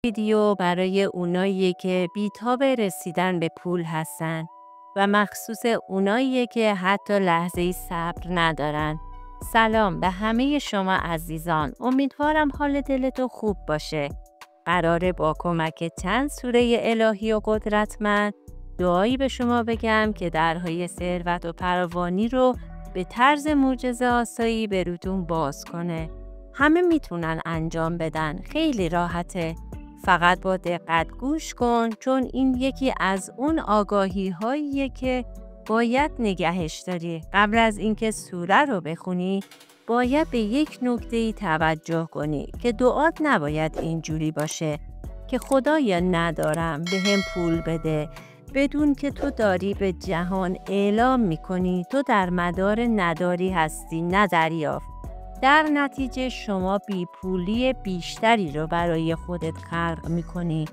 ویدیو برای اوناییه که بی‌تاب رسیدن به پول هستن و مخصوص اوناییه که حتی لحظه‌ای صبر ندارن. سلام به همه شما عزیزان، امیدوارم حال دلتون خوب باشه. قراره با کمک چند سوره الهی و قدرتمند دعایی به شما بگم که درهای ثروت و فراوانی رو به طرز معجزه‌آسایی به روتون باز کنه. همه میتونن انجام بدن، خیلی راحته. فقط با دقت گوش کن، چون این یکی از اون آگاهی هاییه که باید نگهش داری. قبل از اینکه سوره رو بخونی باید به یک نکته‌ای توجه کنی که دعات نباید اینجوری باشه که خدایا ندارم بهم پول بده، بدون که تو داری به جهان اعلام میکنی تو در مدار نداری هستی، نه دریافت. در نتیجه شما بیپولی بیشتری رو برای خودت خلق میکنی.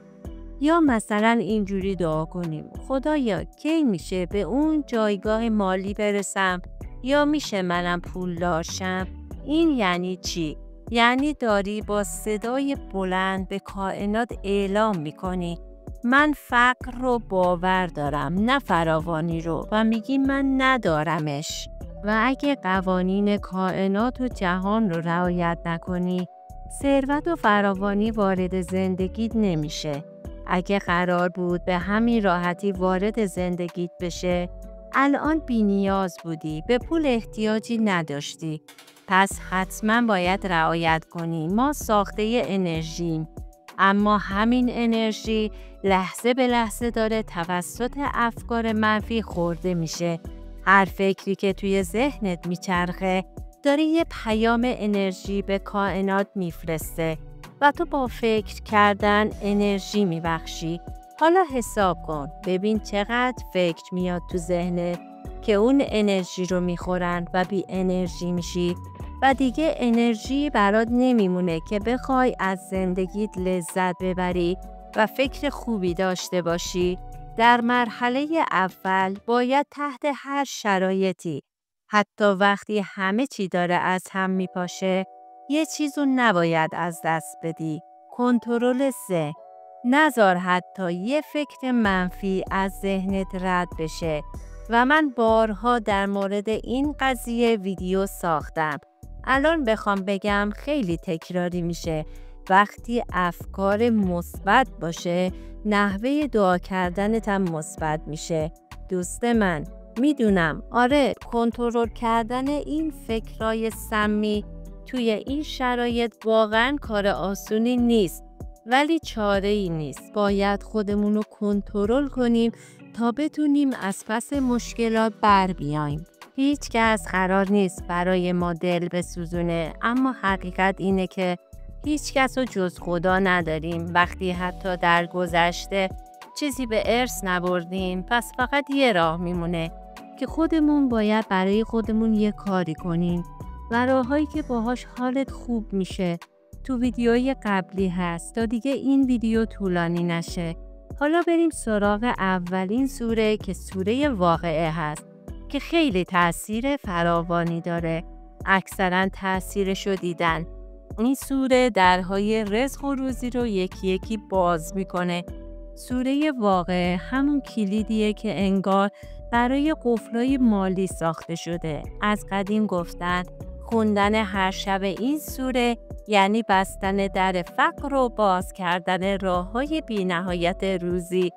یا مثلا اینجوری دعا کنیم: خدایا کی میشه به اون جایگاه مالی برسم، یا میشه منم پولدار شم؟ این یعنی چی؟ یعنی داری با صدای بلند به کائنات اعلام میکنی من فقر رو باور دارم، نه فراوانی رو، و میگی من ندارمش. و اگه قوانین کائنات و جهان رو رعایت نکنی، ثروت و فراوانی وارد زندگیت نمیشه. اگه قرار بود به همین راحتی وارد زندگیت بشه، الان بی‌نیاز بودی، به پول احتیاجی نداشتی. پس حتما باید رعایت کنی. ما ساخته انرژیم، اما همین انرژی لحظه به لحظه داره توسط افکار منفی خورده میشه. هر فکری که توی ذهنت میچرخه داره یه پیام انرژی به کائنات میفرسته و تو با فکر کردن انرژی میبخشی. حالا حساب کن، ببین چقدر فکر میاد تو ذهنت که اون انرژی رو میخورن و بی انرژی میشی و دیگه انرژی برات نمیمونه که بخوای از زندگیت لذت ببری و فکر خوبی داشته باشی. در مرحله اول باید تحت هر شرایطی، حتی وقتی همه چی داره از هم میپاشه، یه چیزو نباید از دست بدی: کنترل ذهن. نذار حتی یه فکر منفی از ذهنت رد بشه. و من بارها در مورد این قضیه ویدیو ساختم. الان بخوام بگم خیلی تکراری میشه. وقتی افکار مثبت باشه، نحوه دعا کردنت هم مثبت میشه. دوست من، میدونم، آره، کنترل کردن این فکرای سمی توی این شرایط واقعا کار آسونی نیست، ولی چاره ای نیست. باید خودمونو کنترل کنیم تا بتونیم از پس مشکلات بر بیایم. هیچ کس قرار نیست برای ما دل بسوزونه، اما حقیقت اینه که هیچ کس رو جز خدا نداریم. وقتی حتی در گذشته چیزی به ارث نبردیم، پس فقط یه راه میمونه که خودمون باید برای خودمون یه کاری کنیم. و راهایی که باهاش حالت خوب میشه تو ویدیوی قبلی هست تا دیگه این ویدیو طولانی نشه. حالا بریم سراغ اولین سوره که سوره واقعه هست که خیلی تأثیر فراوانی داره. اکثرا تأثیرشو دیدن. این سوره درهای رزق و روزی رو یکی یکی باز میکنه. سوره واقعه همون کلیدیه که انگار برای قفلای مالی ساخته شده. از قدیم گفتن خوندن هر شب این سوره یعنی بستن در فقر و باز کردن راههای بی نهایت روزی،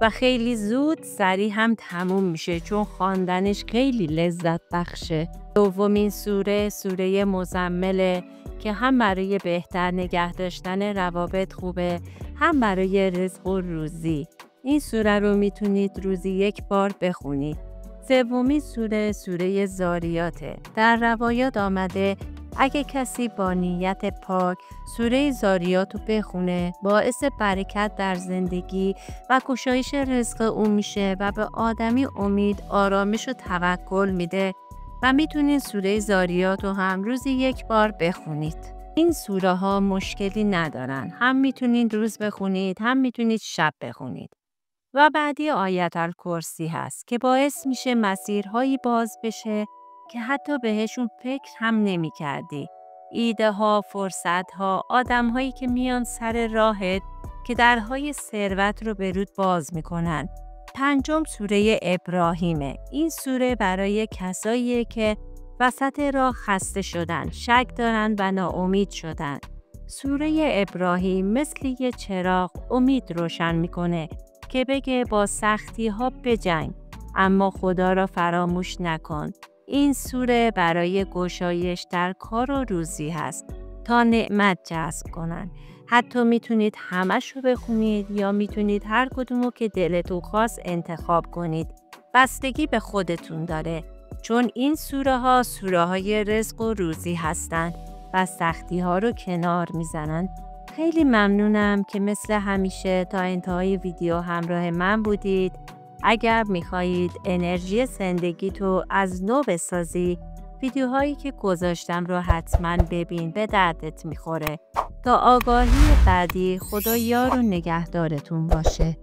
و خیلی زود سریع هم تموم میشه چون خواندنش خیلی لذت بخشه. دومین سوره سوره مزمله که هم برای بهتر نگه داشتن روابط خوبه، هم برای رزق و روزی. این سوره رو میتونید روزی یک بار بخونید. سومین سوره سوره زاریاته. در روایات آمده اگه کسی با نیت پاک سوره زاریات رو بخونه، باعث برکت در زندگی و گشایش رزق اون میشه و به آدمی امید، آرامش و توکل میده. و میتونید سوره زاریات رو هم روزی یک بار بخونید. این سوره ها مشکلی ندارن، هم میتونید روز بخونید، هم میتونید شب بخونید. و بعدی آیت الکرسی هست که باعث میشه مسیرهایی باز بشه که حتی بهشون فکر هم نمی کردی. ایده ها، فرصت ها، آدم هایی که میان سر راهت که درهای ثروت رو به رود باز میکنن. پنجم سوره ابراهیمه. این سوره برای کساییه که وسط راه خسته شدن، شک دارن و ناامید شدن. سوره ابراهیم مثل یه چراغ امید روشن میکنه که بگه با سختی ها بجنگ، اما خدا را فراموش نکن. این سوره برای گشایش در کار و روزی هست تا نعمت جذب کنن. حتی میتونید همش رو بخونید یا میتونید هر کدومو که دلتون خواست انتخاب کنید. بستگی به خودتون داره، چون این سوره های رزق و روزی هستن و سختی ها رو کنار میزنن. خیلی ممنونم که مثل همیشه تا انتهای ویدیو همراه من بودید. اگر میخواهید انرژی زندگیتو از نو بسازی، ویدیوهایی که گذاشتم رو حتما ببین، به دردت میخوره. تا آگاهی بعدی، خدا یار و نگهدارتون باشه.